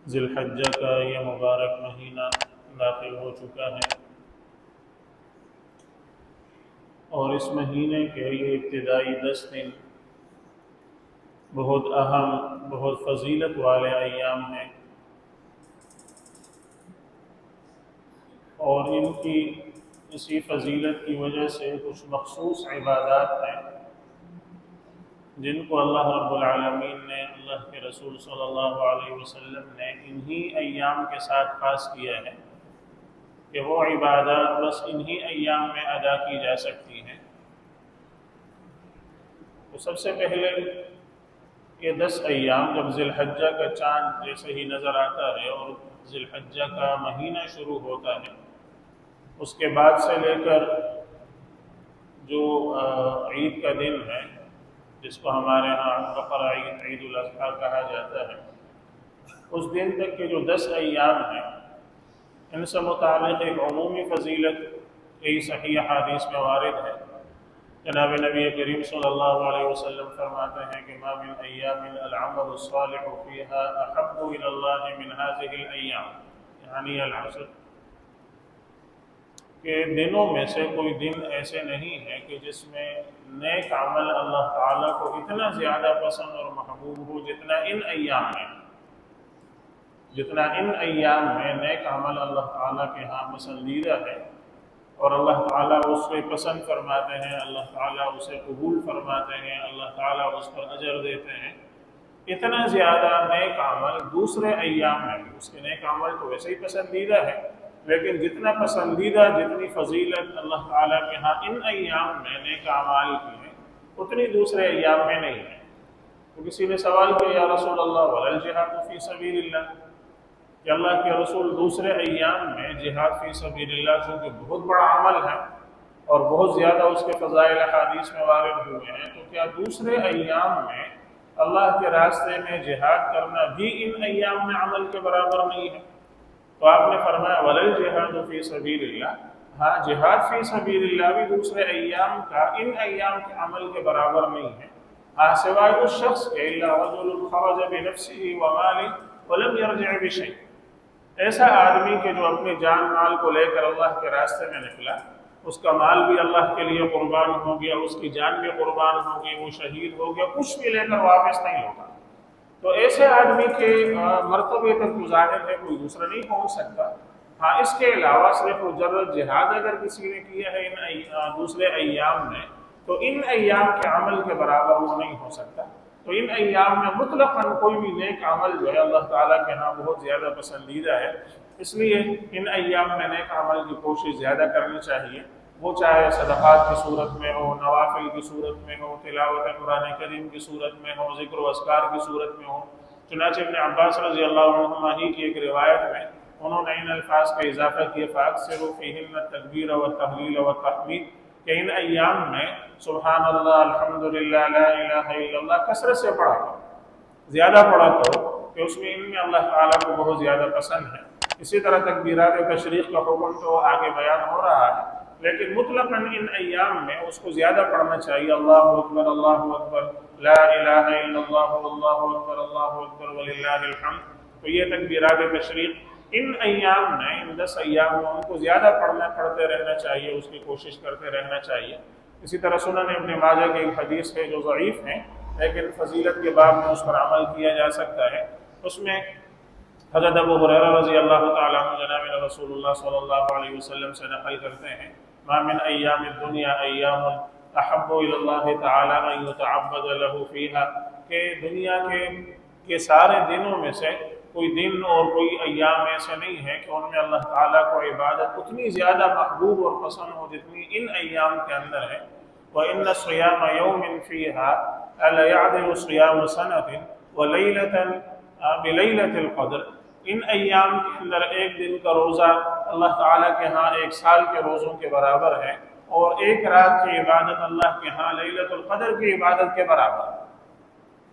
ذی الحجہ کا یہ مبارک مہینہ داخل ہو چکا ہے، اور اس مہینے کے یہ ابتدائی 10 دن بہت اہم، بہت فضیلت والے ایام ہیں، اور ان کی اسی فضیلت کی وجہ سے کچھ مخصوص عبادات ہیں جن کو اللہ رب العالمین نے، اللہ کے رسول صلی اللہ علیہ وسلم نے انہی ایام کے ساتھ خاص کیا ہے کہ وہ عبادات بس انہی ایام میں ادا کی جا سکتی ہیں۔ تو سب سے پہلے یہ 10 ایام جب ذی الحجہ کا چاند جیسے ہی نظر آتا ہے اور ذی الحجہ کا مہینہ شروع ہوتا ہے، اس کے بعد سے لے کر جو عید کا دن ہے جس کو ہمارے ہاں بقر عید، عید الاضحیٰ کہا جاتا ہے، اس دن تک کے جو 10 ایام ہیں ان سے متعلق ایک عمومی فضیلت کئی صحیح حدیث میں وارد ہے۔ جناب نبی کریم صلی اللہ علیہ وسلم فرماتے ہیں کہ ما من ایام العمل الصالح فیہا احب الی اللہ من هذه الایام، یعنی العصر، کہ دنوں میں سے کوئی دن ایسے نہیں ہے کہ جس میں نیک عمل اللہ تعالیٰ کو اتنا زیادہ پسند اور محبوب ہو جتنا ان ایام میں، جتنا ان ایام میں نیک عمل اللہ تعالیٰ کے ہاں پسندیدہ ہے، اور اللہ تعالیٰ اس سے پسند فرماتے ہیں، اللہ تعالیٰ اسے قبول فرماتے ہیں، اللہ تعالیٰ اس پر اجر دیتے ہیں۔ اتنا زیادہ نیک عمل دوسرے ایام میں بھی، اس کے نیک عمل تو ویسے ہی پسندیدہ ہے، لیکن جتنا پسندیدہ، جتنی فضیلت اللہ تعالیٰ کے ہاں ان ایام میں نیک اعمال کی ہے اتنی دوسرے ایام میں نہیں ہے۔ تو کسی نے سوال کیا، یا رسول اللہ ولا الجہاد فی سبیل اللہ، کہ اللہ کے رسول دوسرے ایام میں جہاد فی سبیل اللہ چونکہ بہت بڑا عمل ہے اور بہت زیادہ اس کے فضائل حدیث میں وارد ہوئے ہیں، تو کیا دوسرے ایام میں اللہ کے راستے میں جہاد کرنا بھی ان ایام میں عمل کے برابر نہیں ہے؟ تو آپ نے فرمایا وَلَا الْجِهَادُ فِي سَبِيلِ اللَّهِ، ہاں جہاد فی سبیل اللہ بھی دوسرے ایام کا ان ایام کے عمل کے برابر نہیں ہے، ہاں سوائے اس شخص کے إِلَّا رَجُلٌ خَرَجَ بِنَفْسِهِ وَمَالِهِ وَلَمْ يَرْجِعْ بِشَيْءٍ، ایسا آدمی کہ جو اپنے جان مال کو لے کر اللہ کے راستے میں نکلا، اس کا مال بھی اللہ کے لیے قربان ہو گیا، اس کی جان بھی قربان ہو گئی، وہ شہید ہو گیا، کچھ بھی لے کر واپس نہیں ہوگا، تو ایسے آدمی کے مرتبے تک تو ظاہر ہے کوئی دوسرا نہیں پہنچ سکتا۔ ہاں اس کے علاوہ صرف مجرد جہاد اگر کسی نے کیا ہے ان دوسرے ایام میں، تو ان ایام کے عمل کے برابر وہ نہیں ہو سکتا۔ تو ان ایام میں مطلقاً کوئی بھی نیک عمل جو ہے اللہ تعالیٰ کے ہاں بہت زیادہ پسندیدہ ہے، اس لیے ان ایام میں نیک عمل کی کوشش زیادہ کرنی چاہیے، وہ چاہے صدقات کی صورت میں ہو، نوافل کی صورت میں ہو، تلاوت قرآن کریم کی صورت میں ہو، ذکر و اذکار کی صورت میں ہو۔ چنانچہ ابن عباس رضی اللہ عنہما ہی کی ایک روایت میں انہوں نے ان الفاظ کا اضافہ کیا فَأَكْثِرُوا فِيهِنَّ التَّكْبِيرَ وَالتَّهْلِيلَ وَالتَّحْمِيدَ، کہ ان ایام میں سبحان اللہ، الحمدللہ، لا الہ الا اللہ کثرت سے پڑھا کرو، زیادہ پڑھا کرو، کہ اس میں ان میں اللہ تعالیٰ کو بہت زیادہ پسند ہے۔ اسی طرح تکبیرات تشریق کا حکم تو آگے بیان ہو رہا ہے، لیکن مطلقاً ان ایام میں اس کو زیادہ پڑھنا چاہیے، اللہ اکبر، اللہ اکبر، لا الہ الا اللہ، اللہ اکبر، اللہ اکبر وللہ الحمد۔ تو یہ تکبیرات تشریق ان ایام میں، ان 10 ایام میں ان کو زیادہ پڑھتے رہنا چاہیے، اس کی کوشش کرتے رہنا چاہیے۔ اسی طرح سنن ابن ماجہ کی ایک حدیث ہے جو ضعیف ہے لیکن فضیلت کے باب میں اس پر عمل کیا جا سکتا ہے، اس میں حضرت ابو ہریرہ رضی اللہ تعالیٰ عنہ جناب رسول اللہ صلی اللہ علیہ وسلم سے نقل کرتے ہیں، ما من ایام الدنیا ایام احب الی اللہ تعالیٰ ان یتعبد له فیہا، کہ دنیا کے سارے دنوں میں سے کوئی دن اور کوئی ایام ایسے نہیں ہیں کہ ان میں اللہ تعالیٰ کو عبادت اتنی زیادہ محبوب اور پسند ہو جتنی ان ایام کے اندر ہے۔ وَإِنَّ صِيَامَ يَوْمٍ فِيهَا أَلَيَعْدِلُ صِيَامُ سَنَةٍ وَلَيْلَةً بِلَيْلَةِ الْقَدْرِ، ان ایام کے اندر ایک دن کا روزہ اللہ تعالیٰ کے ہاں ایک سال کے روزوں کے برابر ہے، اور ایک رات کی عبادت اللہ کے ہاں لیلۃ القدر کی عبادت کے برابر ہے۔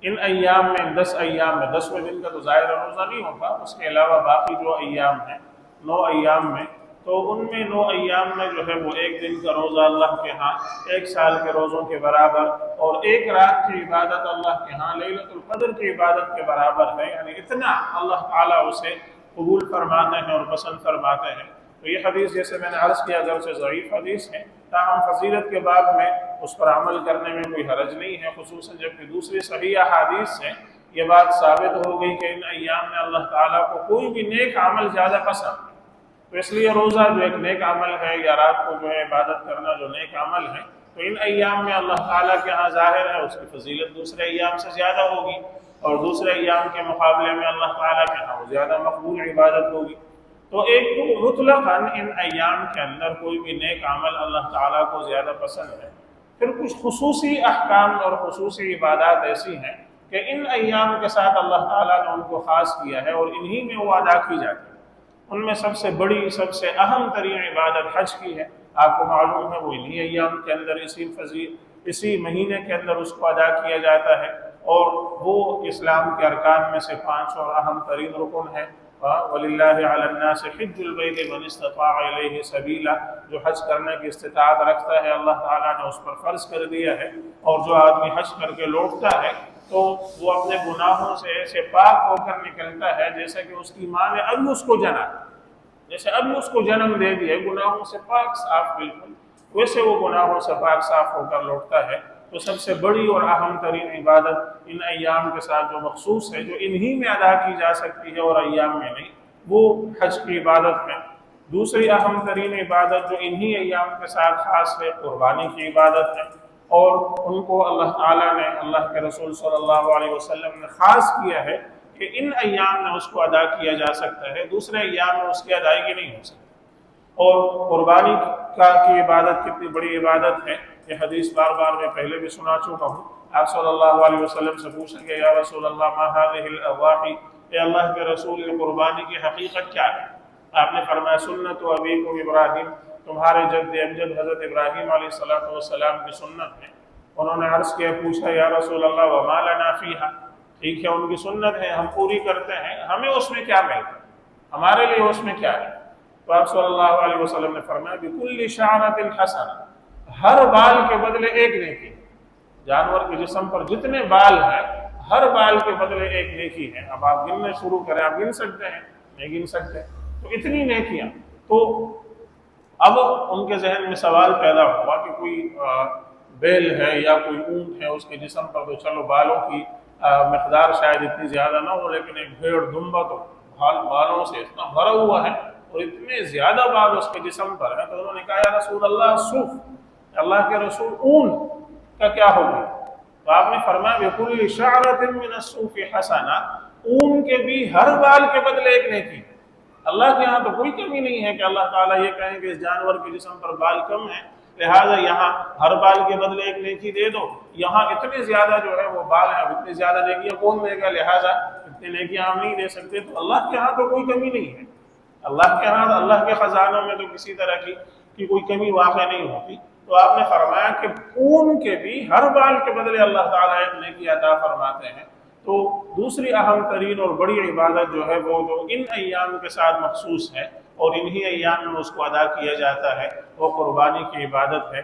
ان ایام میں، 10 ایام میں، 10ویں دن کا تو ظاہر روزہ نہیں ہوتا، اس کے علاوہ باقی جو ایام ہیں 9 ایام میں، تو ان میں 9 ایام میں جو ہے وہ ایک دن کا روزہ اللہ کے ہاں 1 سال کے روزوں کے برابر، اور ایک رات کی عبادت اللہ کے ہاں لیلۃ القدر کی عبادت کے برابر ہے، یعنی اتنا اللہ تعالیٰ اسے قبول فرماتے ہیں اور پسند فرماتے ہیں۔ تو یہ حدیث جیسے میں نے عرض کیا اگرچہ ضعیف حدیث ہے، تاہم فضیلت کے باب میں اس پر عمل کرنے میں کوئی حرج نہیں ہے، خصوصاً جبکہ دوسری صحیح احادیث سے یہ بات ثابت ہو گئی کہ ان ایام میں اللہ تعالیٰ کو کوئی بھی نیک عمل زیادہ پسند ہے۔ تو اس لیے روزہ جو ایک نیک عمل ہے، یا رات کو جو ہے عبادت کرنا جو نیک عمل ہے، تو ان ایام میں اللہ تعالیٰ کے ہاں ظاہر ہے اس کی فضیلت دوسرے ایام سے زیادہ ہوگی، اور دوسرے ایام کے مقابلے میں اللہ تعالیٰ کے ہاں زیادہ مقبول عبادت ہوگی۔ تو ایک تو مطلقاً ان ایام کے اندر کوئی بھی نیک عمل اللہ تعالیٰ کو زیادہ پسند ہے۔ پھر کچھ خصوصی احکام اور خصوصی عبادات ایسی ہیں کہ ان ایام کے ساتھ اللہ تعالیٰ نے ان کو خاص کیا ہے اور انہی میں وہ ادا کی جاتی ہے۔ ان میں سب سے بڑی، سب سے اہم ترین عبادت حج کی ہے، آپ کو معلوم ہے وہ انہی ایام کے اندر اسی مہینے کے اندر اس کو ادا کیا جاتا ہے، اور وہ اسلام کے ارکان میں سے 5 اور اہم ترین رکن ہے۔ وَلِلَّهِ عَلَى النَّاسِ حِجُّ الْبَيْتِ مَنِ اسْتَطَاعَ إِلَيْهِ سَبِيلًا، جو حج کرنے کی استطاعت رکھتا ہے اللہ تعالیٰ نے اس پر فرض کر دیا ہے، اور جو آدمی حج کر کے لوٹتا ہے تو وہ اپنے گناہوں سے ایسے پاک ہو کر نکلتا ہے جیسے کہ اس کی ماں نے ابھی اس کو جنا، جیسے ابھی اس کو جنم دے دیا، گناہوں سے پاک صاف بالکل، ویسے وہ گناہوں سے پاک صاف ہو کر لوٹتا ہے۔ تو سب سے بڑی اور اہم ترین عبادت ان ایام کے ساتھ جو مخصوص ہے، جو انہی میں ادا کی جا سکتی ہے اور ایام میں نہیں، وہ حج کی عبادت ہے۔ دوسری اہم ترین عبادت جو انہی ایام کے ساتھ خاص ہے، قربانی کی عبادت ہے، اور ان کو اللہ تعالیٰ نے، اللہ کے رسول صلی اللہ علیہ وسلم نے خاص کیا ہے کہ ان ایام میں اس کو ادا کیا جا سکتا ہے، دوسرے ایام میں اس کی ادائیگی نہیں ہو سکتی۔ اور قربانی کی عبادت کتنی بڑی عبادت ہے، یہ حدیث بار بار میں پہلے بھی سنا چکا ہوں۔ آپ صلی اللہ علیہ وسلم سے پوچھیں گے یا رسول اللہ ما هذه الاضاحی، اے اللہ کے رسول یہ قربانی کی حقیقت کیا ہے؟ آپ نے فرمایا سنت ابیکم ابراہیم، تمہارے جد امجد حضرت ابراہیم علیہ السلام کی سنت ہے۔ انہوں نے عرض کیا، پوچھا یا رسول اللہ وما لنا فیہا، ٹھیک ہے ان کی سنت ہے، ہم پوری کرتے ہیں، ہمیں اس میں کیا ملتا ہے، ہمارے لیے اس میں کیا ہے؟ تو آپ صلی اللہ علیہ وسلم نے فرمایا بِكُلِّ شَعْرَةٍ حَسَنَةٍ، ہر بال کے بدلے ایک نیکی۔ جانور کے جسم پر جتنے بال ہیں، ہر بال کے بدلے ایک نیکی ہے۔ اب آپ گننے شروع کریں، آپ گن سکتے ہیں؟ نہیں گن سکتے، تو اتنی نیکیاں۔ تو اب ان کے ذہن میں سوال پیدا ہوا کہ کوئی بیل ہے یا کوئی اونٹ ہے اس کے جسم پر، تو چلو بالوں کی مقدار شاید اتنی زیادہ نہ ہو، لیکن ایک بھیڑ دمبا تو بالوں سے اتنا بھرا ہوا ہے اور اتنے زیادہ بال اس کے جسم پر ہیں۔ تو انہوں نے کہا یا رسول اللہ صوف، اللہ کے رسول اون کا کیا ہوگا؟ تو آپ نے فرمایا بِكُلِّ شَعْرَةٍ مِّنَ الصُّوفِ حَسَنَةٍ، اون کے بھی ہر بال کے بدلے ایک نیکی۔ اللہ کے ہاں تو کوئی کمی نہیں ہے کہ اللہ تعالیٰ یہ کہیں کہ اس جانور کے جسم پر بال کم ہیں، لہٰذا یہاں ہر بال کے بدلے ایک نیکی دے دو، یہاں اتنے زیادہ جو ہے وہ بال ہیں، اتنی زیادہ نیکیاں کون دے گا، لہٰذا اتنی نیکیاں ہم نہیں دے سکتے۔ تو اللہ کے ہاں تو کوئی کمی نہیں ہے، اللہ کے ہاں، اللہ کے خزانوں میں تو کسی طرح کی کوئی کمی واقع نہیں ہوتی۔ تو آپ نے فرمایا کہ اون کے بھی ہر بال کے بدلے اللہ تعالیٰ ایک نیکی عطا فرماتے ہیں۔ تو دوسری اہم ترین اور بڑی عبادت جو ہے وہ جو ان ایام کے ساتھ مخصوص ہے اور انہی ایام میں اس کو ادا کیا جاتا ہے، وہ قربانی کی عبادت ہے۔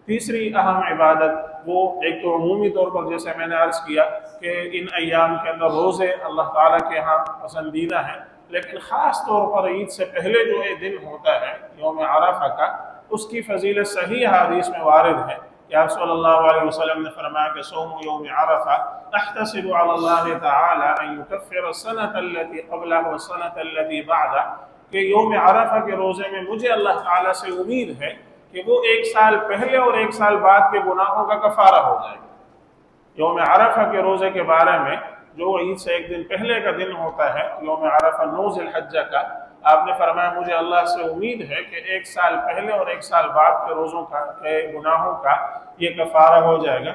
تیسری اہم عبادت وہ ایک تو عمومی طور پر جیسے میں نے عرض کیا کہ ان ایام کے اندر روزے اللہ تعالیٰ کے ہاں پسندیدہ ہیں، لیکن خاص طور پر عید سے پہلے جو یہ دن ہوتا ہے یوم عرفہ کا، اس کی فضیلت صحیح حدیث میں وارد ہے کہ آپ صلی اللہ علیہ وسلم نے فرمایا کہ صوم یوم عرفہ احتسب علی اللہ تعالی ان یکفر السنة التي قبلہ والسنة التي بعدہ، کہ یوم عرفہ کے روزے میں مجھے اللہ تعالیٰ سے امید ہے کہ وہ 1 سال پہلے اور 1 سال بعد کے گناہوں کا کفارہ ہو جائے گا۔ یوم عرفہ کے روزے کے بارے میں جو عید سے 1 دن پہلے کا دن ہوتا ہے، یوم عرفہ 9 ذی الحجہ کا، آپ نے فرمایا مجھے اللہ سے امید ہے کہ 1 سال پہلے اور 1 سال بعد کے روزوں کا، کے گناہوں کا یہ کفارہ ہو جائے گا۔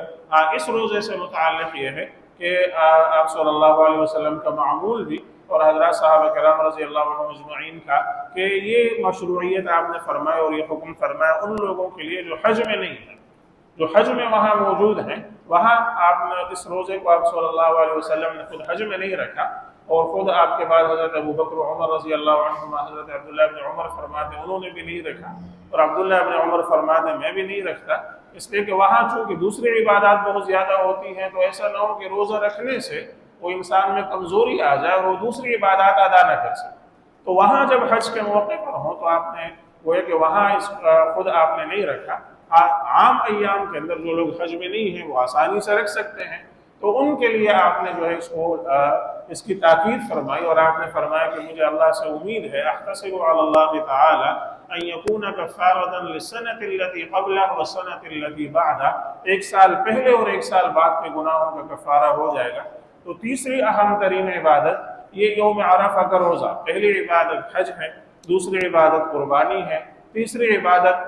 اس روزے سے متعلق یہ ہے کہ آپ صلی اللہ علیہ وسلم کا معمول بھی اور حضرات صحابہ کرام رضی اللہ عنہ مجمعین کا کہ یہ مشروعیت آپ نے فرمایا اور یہ حکم فرمایا ان لوگوں کے لیے جو حج میں نہیں ہے، جو حج میں وہاں موجود ہیں، وہاں آپ نے اس روزے کو آپ صلی اللہ علیہ وسلم نے خود حج میں نہیں رکھا، اور خود آپ کے بعد حضرت ابو بکر عمر رضی اللہ عنہما، حضرت عبداللہ ابن عمر فرماتے ہیں انہوں نے بھی نہیں رکھا، اور عبداللہ ابن عمر فرماتے ہیں میں بھی نہیں رکھتا، اس لیے کہ وہاں چونکہ دوسری عبادات بہت زیادہ ہوتی ہیں، تو ایسا نہ ہو کہ روزہ رکھنے سے وہ انسان میں کمزوری آ جائے اور وہ دوسری عبادات ادا نہ کر سکے۔ تو وہاں جب حج کے موقع پر ہوں تو آپ نے گویا کہ وہاں خود آپ نے نہیں رکھا، عام ایام کے اندر جو لوگ حج میں نہیں ہیں وہ آسانی سے رکھ سکتے ہیں، تو ان کے لیے آپ نے جو ہے اس کی تاکید فرمائی، اور آپ نے فرمایا کہ مجھے اللہ سے امید ہے، احتسب علی اللہ تعالی ان یکون کفارۃ للسنۃ التي قبلہ والسنۃ التي بعدہ، ایک سال پہلے اور ایک سال بعد کے گناہوں کا کفارہ ہو جائے گا۔ تو تیسری اہم ترین عبادت یہ یوم عرفہ کا روزہ، پہلی عبادت حج ہے، دوسری عبادت قربانی ہے، تیسری عبادت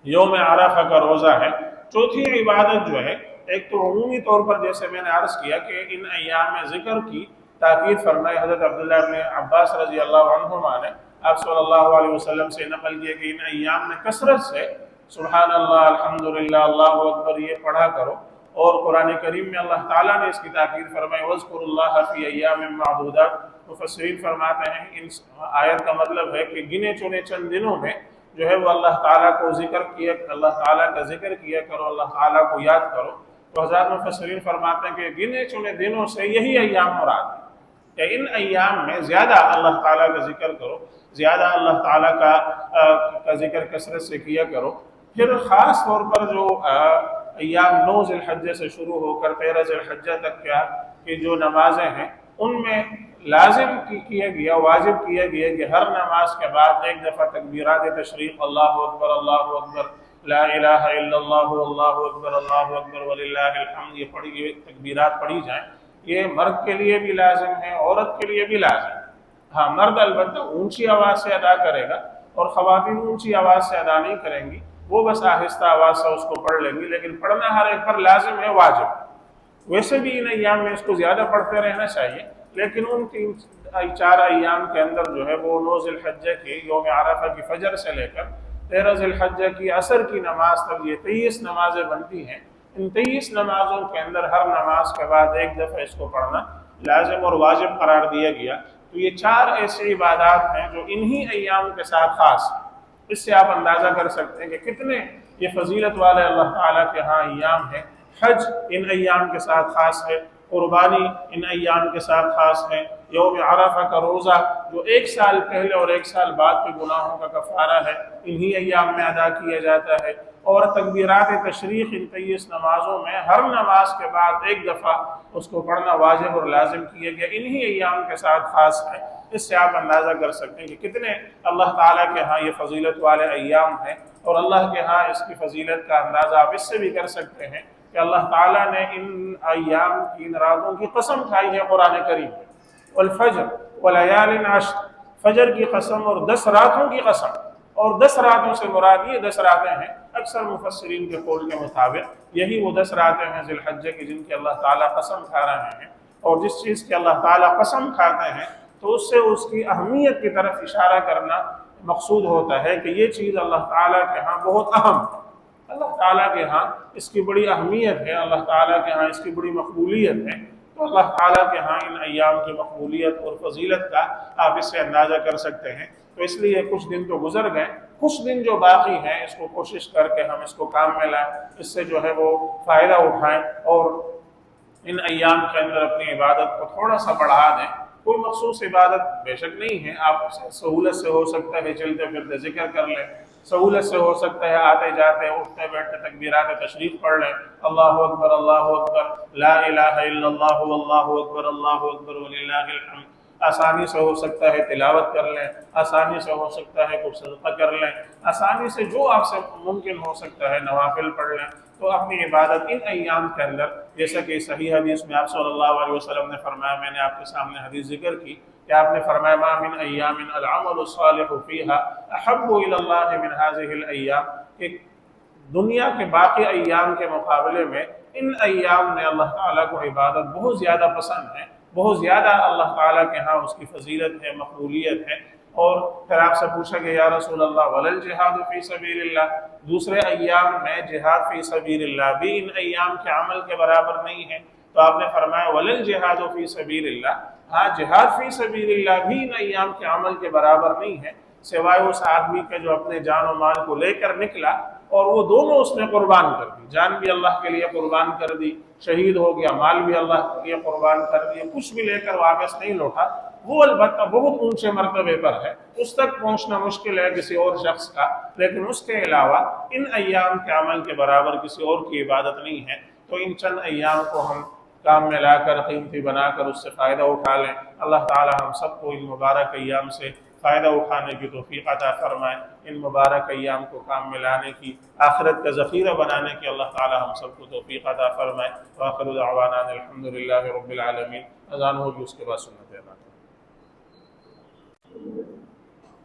یوم عرفہ کا روزہ ہے، چوتھی عبادت جو ہے ایک تو عمومی طور پر جیسے میں نے عرض کیا کہ ان ایام ذکر کی تاکید فرمائی، حضرت عبداللہ بن عباس رضی اللہ عنہما نے آپ صلی اللہ علیہ وسلم سے نقل کیا کہ ان ایام میں کثرت سے سبحان اللہ، الحمدللہ، اللہ اکبر یہ پڑھا کرو، اور قرآن کریم میں اللہ تعالیٰ نے اس کی تاکید فرمائی وَاذْكُرُوا اللَّهَ فِي أَيَّامٍ مَّعْدُودَاتٍ۔ مفسرین فرماتے ہیں ان آیت کا مطلب ہے کہ گنے چنے چند دنوں میں جو ہے وہ اللہ تعالیٰ کو ذکر کیا، اللہ تعالیٰ کا ذکر کیا کرو، اللہ تعالیٰ کو یاد کرو۔ تو حضرات مفسرین فرماتے ہیں کہ گنے چنے دنوں سے یہی ایام مراد ہے کہ ان ایام میں زیادہ اللہ تعالیٰ کا ذکر کرو، زیادہ اللہ تعالیٰ کا ذکر کثرت سے کیا کرو۔ پھر خاص طور پر جو ایام 9 ذی الحجہ سے شروع ہو کر 13 ذی الحجہ تک کی جو نمازیں ہیں ان میں لازم کیا گیا، واجب کیا گیا کہ ہر نماز کے بعد ایک دفعہ تکبیرات تشریق اللہ اکبر لا الہ الا اللہ اللہ اکبر وللہ الحمد یہ تکبیرات پڑھی جائیں۔ یہ مرد کے لیے بھی لازم ہے، عورت کے لیے بھی لازم ہے۔ ہاں مرد البتہ اونچی آواز سے ادا کرے گا، اور خواتین اونچی آواز سے ادا نہیں کریں گی، وہ بس آہستہ آواز سے اس کو پڑھ لیں گی، لیکن پڑھنا ہر ایک پر لازم ہے، واجب ہے۔ ویسے بھی ان ایام میں اس کو زیادہ پڑھتے رہنا چاہیے، لیکن ان 4 ایام کے اندر جو ہے وہ 9 ذی الحجہ کی یوم عرفہ کی فجر سے لے کر 13 ذی الحجہ کی عصر کی نماز تک یہ 23 نمازیں بنتی ہیں۔ ان 23 نمازوں کے اندر ہر نماز کے بعد ایک دفعہ اس کو پڑھنا لازم اور واجب قرار دیا گیا۔ تو یہ 4 ایسی عبادات ہیں جو انہی ایام کے ساتھ خاص ہیں۔ اس سے آپ اندازہ کر سکتے ہیں کہ کتنے یہ فضیلت والے اللہ تعالیٰ کے ہاں ایام ہیں۔ حج ان ایام کے ساتھ خاص ہے، قربانی ان ایام کے ساتھ خاص ہے، یوم عرفہ کا روزہ جو 1 سال پہلے اور 1 سال بعد کے گناہوں کا کفارہ ہے انہی ایام میں ادا کیا جاتا ہے، اور تکبیرات تشریق ان 23 نمازوں میں ہر نماز کے بعد ایک دفعہ اس کو پڑھنا واجب اور لازم کیا گیا، انہی ایام کے ساتھ خاص ہے۔ اس سے آپ اندازہ کر سکتے ہیں کہ کتنے اللہ تعالیٰ کے ہاں یہ فضیلت والے ایام ہیں، اور اللہ کے ہاں اس کی فضیلت کا اندازہ آپ اس سے بھی کر سکتے ہیں کہ اللہ تعالیٰ نے ان ایام کی ان راتوں کی قسم کھائی ہے قرآن کریم میں، والفجر ولیال عشر، فجر کی قسم اور 10 راتوں کی قسم، اور 10 راتوں سے مراد یہ 10 راتیں ہیں اکثر مفسرین کے قول کے مطابق یہی وہ 10 راتیں ہیں ذی الحجہ کی جن کی اللہ تعالیٰ قسم کھا رہے ہیں، اور جس چیز کی اللہ تعالیٰ قسم کھاتے ہیں تو اس سے اس کی اہمیت کی طرف اشارہ کرنا مقصود ہوتا ہے کہ یہ چیز اللہ تعالیٰ کے ہاں بہت اہم ہے، اللہ تعالیٰ کے ہاں اس کی بڑی اہمیت ہے، اللہ تعالیٰ کے ہاں اس کی بڑی مقبولیت ہے۔ تو اللہ تعالیٰ کے ہاں ان ایام کی مقبولیت اور فضیلت کا آپ اس سے اندازہ کر سکتے ہیں۔ تو اس لیے کچھ دن تو گزر گئے، کچھ دن جو باقی ہیں اس کو کوشش کر کے ہم اس کو کام میں لائیں، اس سے جو ہے وہ فائدہ اٹھائیں، اور ان ایام کے اندر اپنی عبادت کو تھوڑا سا بڑھا دیں۔ کوئی مخصوص عبادت بے شک نہیں ہے، آپ سہولت سے ہو سکتا ہے چلتے پھرتے ذکر کر لیں، سہولت سے ہو سکتا ہے آتے جاتے اٹھتے بیٹھتے تکبیرات تشریف پڑھ لیں، اللہ اکبر لا الہ الا اللہ اللہ اکبر وللہ الحمد، آسانی سے ہو سکتا ہے تلاوت کر لیں، آسانی سے ہو سکتا ہے کچھ صدقہ کر لیں، آسانی سے جو آپ سے ممکن ہو سکتا ہے نوافل پڑھ لیں۔ تو اپنی عبادت ان ایام کے اندر، جیسا کہ صحیح حدیث میں آپ صلی اللہ علیہ وسلم نے فرمایا، میں نے آپ کے سامنے حدیث ذکر کی کہ آپ نے فرمایا ما من ایام العمل الصالح فیہا احب الی اللہ من هذه الایام، کہ دنیا کے باقی ایام کے مقابلے میں ان ایام میں اللہ تعالیٰ کو عبادت بہت زیادہ پسند ہے، بہت زیادہ اللہ تعالیٰ کے ہاں اس کی فضیلت ہے، مقبولیت ہے۔ اور پھر آپ سے پوچھا کہ یا رسول اللہ ولل جہاد فی سبیل اللہ، دوسرے ایام میں جہاد فی سبیل اللہ بھی ان ایام کے عمل کے برابر نہیں ہے، تو آپ نے فرمایا ولل جہاد فی سبیل اللہ، ہاں جہاد فی سبیل اللہ بھی ان ایام کے عمل کے برابر نہیں ہے، سوائے اس آدمی کے جو اپنے جان و مال کو لے کر نکلا اور وہ دونوں اس نے قربان کر دی، جان بھی اللہ کے لیے قربان کر دی، شہید ہو گیا، مال بھی اللہ کے لیے قربان کر دیا، کچھ بھی لے کر واپس نہیں لوٹا، وہ البتہ بہت اونچے مرتبے پر ہے، اس تک پہنچنا مشکل ہے کسی اور شخص کا، لیکن اس کے علاوہ ان ایام کے عمل کے برابر کسی اور کی عبادت نہیں ہے۔ تو ان چند ایام کو ہم کام میں لا کر، قیمتی بنا کر اس سے فائدہ اٹھا لیں۔ اللہ تعالی ہم سب کو ان مبارک ایام سے فائدہ اٹھانے کی توفیق عطا فرمائے، ان مبارک ایام کو کام میں لانے کی، آخرت کا ذخیرہ بنانے کی اللہ تعالی ہم سب کو توفیق عطا فرمائے۔ وآخر دعوانا الحمدللہ رب العالمین۔ اذان ہوگی اس کے بعد سنت ادا۔